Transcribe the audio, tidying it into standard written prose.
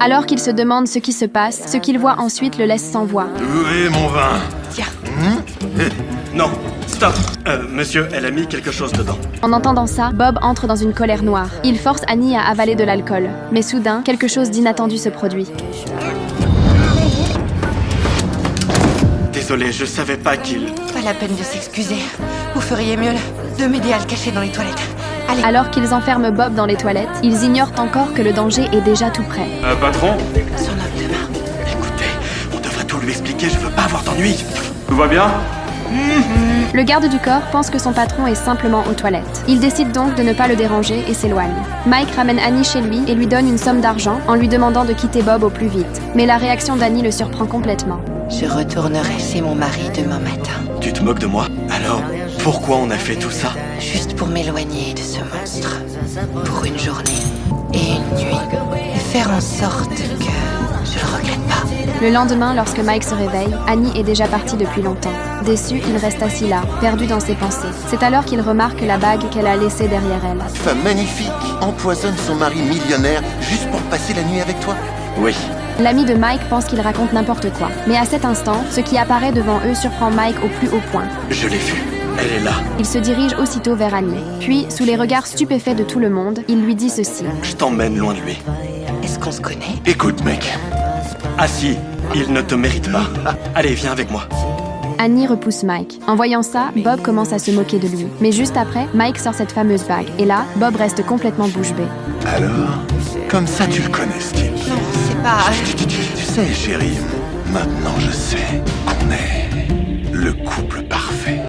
Alors qu'il se demande ce qui se passe, ce qu'il voit ensuite le laisse sans voix. Où est mon vin? Tiens. Non, stop. Monsieur, elle a mis quelque chose dedans. En entendant ça, Bob entre dans une colère noire. Il force Annie à avaler de l'alcool. Mais soudain, quelque chose d'inattendu se produit. Désolé, je savais pas qu'il... Pas la peine de s'excuser. Vous feriez mieux de m'aider à le cacher dans les toilettes. Allez. Alors qu'ils enferment Bob dans les toilettes, ils ignorent encore que le danger est déjà tout près. Patron? Son homme de main. Écoutez, on devrait tout lui expliquer, je veux pas avoir d'ennui. Tout va bien? Le garde du corps pense que son patron est simplement aux toilettes. Il décide donc de ne pas le déranger et s'éloigne. Mike ramène Annie chez lui et lui donne une somme d'argent en lui demandant de quitter Bob au plus vite. Mais la réaction d'Annie le surprend complètement. Je retournerai chez mon mari demain matin. Tu te moques de moi? Alors, pourquoi on a fait tout ça? Juste pour m'éloigner de ce monstre. Pour une journée et une nuit. Et faire en sorte que je le regrette pas. Le lendemain, lorsque Mike se réveille, Annie est déjà partie depuis longtemps. Déçu, il reste assis là, perdu dans ses pensées. C'est alors qu'il remarque la bague qu'elle a laissée derrière elle. Femme magnifique, empoisonne son mari millionnaire juste pour passer la nuit avec toi. Oui. L'ami de Mike pense qu'il raconte n'importe quoi. Mais à cet instant, ce qui apparaît devant eux surprend Mike au plus haut point. Je l'ai vue. Elle est là. Il se dirige aussitôt vers Annie. Puis, sous les regards stupéfaits de tout le monde, il lui dit ceci. Je t'emmène loin de lui. Est-ce qu'on se connaît? Écoute, mec. Ah si, il ne te mérite pas. Allez, viens avec moi. Annie repousse Mike. En voyant ça, Bob commence à se moquer de lui. Mais juste après, Mike sort cette fameuse bague. Et là, Bob reste complètement bouche bée. Alors, comme ça tu le connais, Steve. Non, c'est pas... Tu sais, chérie, maintenant je sais qu'on est le couple parfait.